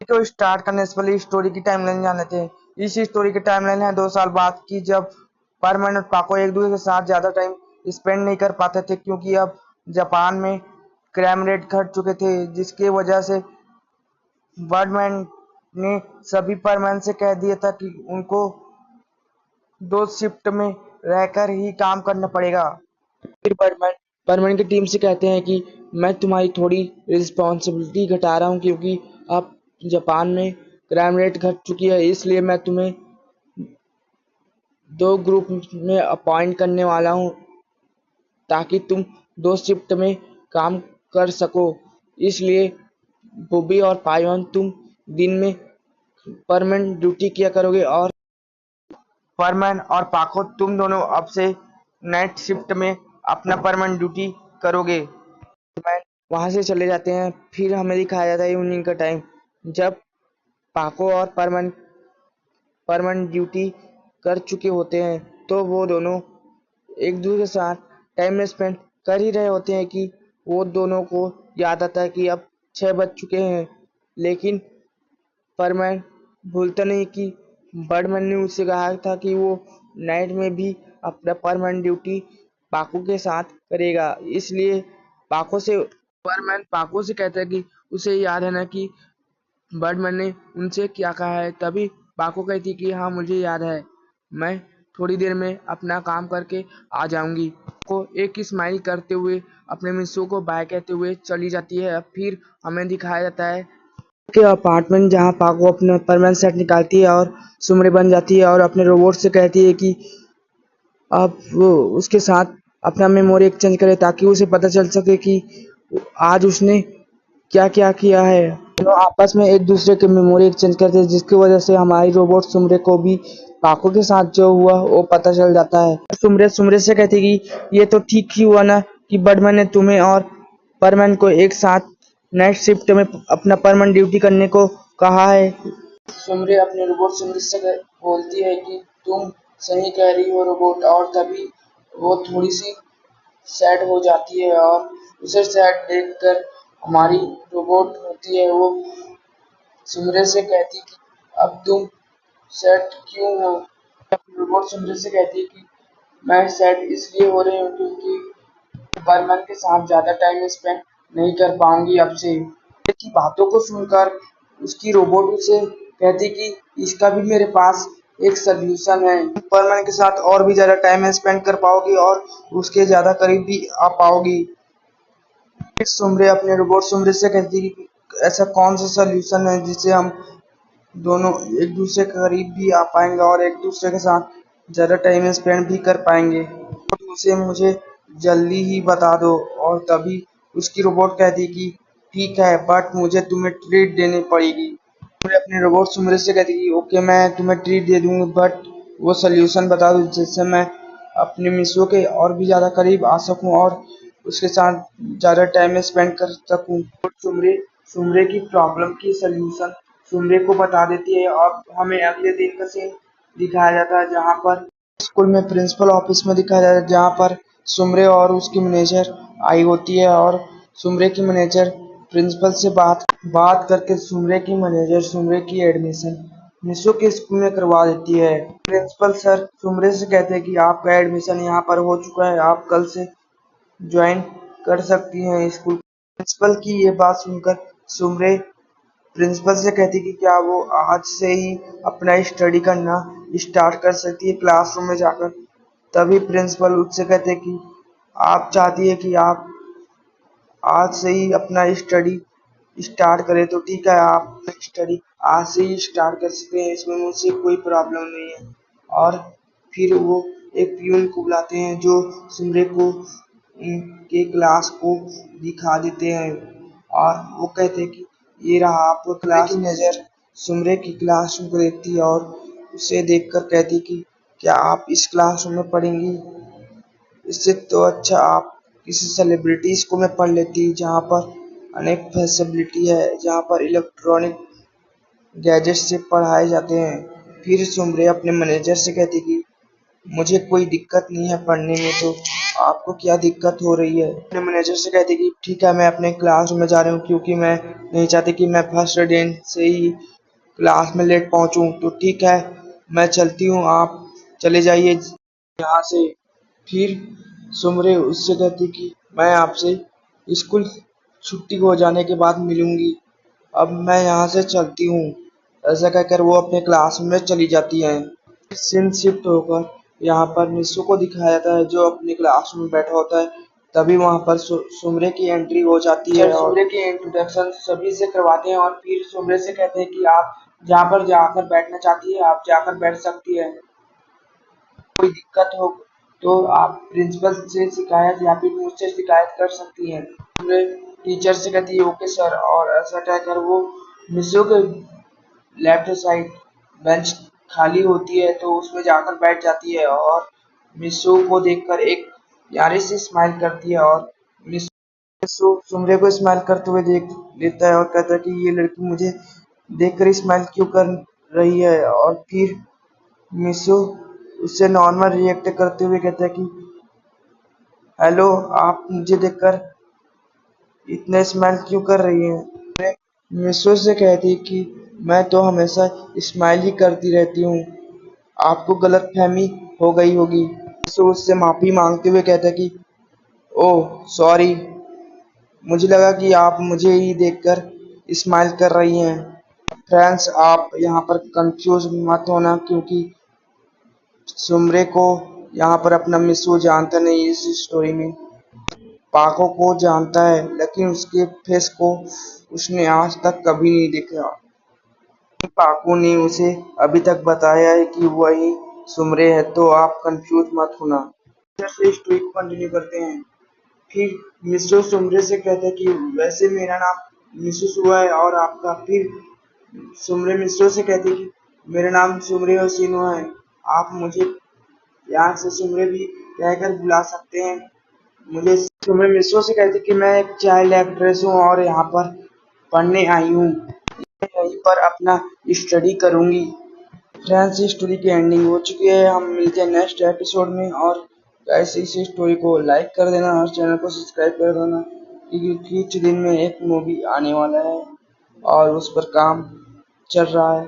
को स्टार्ट करने से पहले स्टोरी की टाइमलाइन जान लेते हैं। इस स्टोरी की टाइमलाइन है 2 साल बाद की, जब परमैन और पाको एक दूसरे के साथ ज्यादा टाइम स्पेंड नहीं कर पाते थे क्योंकि अब जापान में क्राइम रेट घट चुके थे, जिसकी वजह से बर्डमैन ने सभी परमैन से कह दिया था कि उनको 2 शिफ्ट में रहकर ही काम करना पड़ेगा। फिर बर्डमैन बर्डमैन की टीम से कहते हैं कि मैं तुम्हारी थोड़ी रिस्पॉन्सिबिलिटी घटा रहा हूँ क्योंकि अब जापान में क्राइम रेट घट चुकी है, इसलिए मैं तुम्हें 2 ग्रुप में अपॉइंट करने वाला हूँ ताकि तुम 2 शिफ्ट में काम कर सको। इसलिए बॉबी और पायोन तुम दिन में परमानेंट ड्यूटी किया करोगे और परमैन और पाको तुम दोनों अब से नाइट शिफ्ट में अपना परमानेंट ड्यूटी करोगे। परमैन वहां से चले जाते हैं। फिर हमें दिखाया जाता है इवनिंग का टाइम, जब पाको और परमानेंट ड्यूटी कर चुके होते हैं तो वो दोनों एक दूसरे के साथ टाइम स्पेंड कर ही रहे होते हैं कि वो दोनों को याद आता है कि अब 6 बज चुके हैं। लेकिन परमैन भूलता नहीं कि बर्डमैन ने उससे कहा था कि वो नाइट में भी अपना परमानेंट ड्यूटी पाको के साथ करेगा। इसलिए परमैन पाको से कहता है कि उसे याद है ना कि बर्डमैन ने उनसे क्या कहा है। तभी पाको कहती कि हाँ मुझे याद है, मैं थोड़ी देर में अपना काम करके आ जाऊंगी। को एक स्माइल करते हुए अपने मिसो को बाय कहते हुए चली जाती है। फिर हमें दिखाया जाता है के अपार्टमेंट जहाँ पाको अपना परमानेंट सेट निकालती है और सुमरे बन जाती है और अपने रोबोट से कहती है कि अब वो उसके साथ अपना मेमोरी एक्सचेंज करे ताकि उसे पता चल सके कि आज उसने क्या क्या किया है। दोनों आपस में एक दूसरे के मेमोरी एक्सचेंज करते हैं, जिसकी वजह से हमारी रोबोट सुमरे को भी पाको के साथ जो हुआ वो पता चल जाता है। सुमरे सुमरे से कहती कि ये तो ठीक ही हुआ ना कि बर्डमैन ने तुम्हें और परमैन को एक साथ नाइट शिफ्ट में अपना परमानेंट ड्यूटी करने को कहा है। सुमरे अपने रोबोट सुमरे से बोलती है कि तुम सही कह रही हो रोबोट, और तभी वो थोड़ी सी सैड हो जाती है और उसे सैड देखकर हमारी रोबोट होती है वो सुमरे से कहती कि अब तुम सैड क्यों हो। रोबोट सुमरे से कहती है कि मैं सैड इसलिए हो रही हूँ क्योंकि बर्मन के साथ ज्यादा टाइम स्पेंड नहीं कर पाऊंगी अब से। की बातों को सुनकर उसकी रोबोट उसे कहती कि इसका भी मेरे पास एक सल्यूशन है, बर्मन के साथ और भी ज्यादा टाइम स्पेंड कर पाओगी और उसके ज्यादा करीब भी आ पाओगी। सुमरे अपने रोबोट सुमरे से कहती कि ऐसा कौन सा सल्यूशन है जिससे हम दोनों एक दूसरे के करीब भी आ पाएंगे और एक दूसरे के साथ ज़्यादा टाइम स्पेंड भी कर पाएंगे, तो उसे मुझे जल्दी ही बता दो। और तभी उसकी रोबोट कहती कि ठीक है, बट मुझे तुम्हें ट्रीट देनी पड़ेगी। मैं अपने रोबोट सुमरे से कहती कि ओके मैं तुम्हें ट्रीट दे दूंगी, बट वो सल्यूशन बता दो जिससे मैं अपने मिसो के और भी ज़्यादा करीब आ सकूं और उसके साथ ज़्यादा टाइम स्पेंड कर सकूं। सुमरे सुमरे की प्रॉब्लम की सल्यूशन सुमरे को बता देती है और हमें अगले दिन का सीन दिखाया जाता है जहाँ पर स्कूल में प्रिंसिपल ऑफिस में दिखाया जाता है, जहाँ पर सुमरे और उसकी मैनेजर आई होती है और सुमरे की मैनेजर प्रिंसिपल से बात करके सुमरे की एडमिशन मिसो के स्कूल में करवा देती है। प्रिंसिपल सर सुमरे से कहते हैं कि आपका एडमिशन यहाँ पर हो चुका है, आप कल से ज्वाइन कर सकती हैं स्कूल। प्रिंसिपल की ये बात सुनकर सुमरे प्रिंसिपल से कहती कि क्या वो आज से ही अपना स्टडी करना स्टार्ट कर सकती है क्लासरूम में जाकर। तभी प्रिंसिपल उससे कहते कि आप चाहती है कि आप आज से ही अपना स्टडी स्टार्ट करें तो ठीक है, आप स्टडी आज से ही स्टार्ट कर सकते हैं, इसमें मुझसे कोई प्रॉब्लम नहीं है। और फिर वो एक प्यून को बुलाते हैं जो सुमरे को के क्लास को दिखा देते हैं और वो कहते हैं कि ये रहा आपका क्लास मैनेजर। सुमरे की क्लासरूम को देखती है और उसे देखकर कहती कि क्या आप इस क्लासरूम में पढ़ेंगी, इससे तो अच्छा आप किसी सेलिब्रिटी स्कूल में पढ़ लेती जहाँ पर अनेक फैसिलिटी है, जहाँ पर इलेक्ट्रॉनिक गैजेट से पढ़ाए जाते हैं। फिर सुमरे अपने मैनेजर से कहती कि मुझे कोई दिक्कत नहीं है पढ़ने में, तो आपको क्या दिक्कत हो रही है? अपने मैनेजर से कहती कि ठीक है, मैं अपने क्लास में जा रही हूँ क्योंकि मैं नहीं चाहती कि मैं फर्स्ट दिन से ही क्लास में लेट पहुंचूं। तो ठीक है, मैं चलती हूँ, आप चले जाइए यहाँ से। फिर सुमरे उससे कहती कि मैं आपसे स्कूल छुट्टी हो जाने के बाद मिलूंगी, अब मैं यहाँ से चलती हूँ। ऐसा कहकर वो अपने क्लास में चली जाती है। सीन शिफ्ट होकर यहाँ पर निस्सू को दिखाया जाता है जो अपनी क्लास में बैठा होता है। तभी वहाँ पर सुमरे की एंट्री हो जाती है और सुमरे की इंट्रोडक्शन सभी से करवाते हैं और फिर सुमरे से कहते हैं कि आप जहाँ पर जाकर बैठना चाहती है आप जाकर बैठ सकती है। कोई दिक्कत हो तो आप प्रिंसिपल से शिकायत या फिर मुझसे शिकायत कर सकती हैं। सुमरे टीचर से कहती है ओके सर, और ऐसा कहकर वो निस्सू के लेफ्ट साइड बेंच खाली होती है तो उसमें जाकर बैठ जाती है और मिसू को देखकर एक प्यारी सी स्माइल करती है और मिसू सुमरे को स्माइल करते हुए देख लेता है और कहता है कि ये लड़की मुझे देखकर स्माइल क्यों कर रही है। और फिर मिसू उससे नॉर्मल रिएक्ट करते हुए कहता है कि हेलो, आप मुझे देखकर इतने स्माइल क्यों कर रही हैं? मिसू से कहती कि मैं तो हमेशा स्माइल ही करती रहती हूँ, आपको गलतफहमी हो गई होगी। मिसू उससे माफी मांगते हुए कहता कि ओह सॉरी, मुझे लगा कि आप मुझे ही देखकर स्माइल कर रही हैं। फ्रेंड्स, आप यहाँ पर कंफ्यूज मत होना क्योंकि सुमरे को यहाँ पर अपना मिसू जानता नहीं। इस स्टोरी में पाको को जानता है लेकिन उसके फेस को उसने आज तक कभी नहीं देखा। पाको ने उसे अभी तक बताया है कि वही सुमरे है, तो आप कंफ्यूज मत होना। से स्टोरी को कंटिन्यू करते हैं। फिर मिस्टर सुमरे से कहते हैं कि वैसे मेरा नाम मिसेस हुआ है और आपका। फिर सुमरे मिस्टर से कहते हैं कि मेरा नाम सुमरे हसीनो है, आप मुझे यहाँ से सुमरे भी कहकर बुला सकते हैं। मुझे सुमरे मिस्टर से कहते हैं कि मैं एक चाइल्ड एक्ट्रेस हूँ और यहाँ पर पढ़ने आई हूँ, मैं यहीं पर अपना स्टडी करूँगी। फ्रेंड्स, इस स्टोरी की एंडिंग हो चुकी है। हम मिलते हैं नेक्स्ट एपिसोड में। और ऐसे इस स्टोरी को लाइक कर देना और चैनल को सब्सक्राइब कर देना क्योंकि कुछ दिन में एक मूवी आने वाला है और उस पर काम चल रहा है।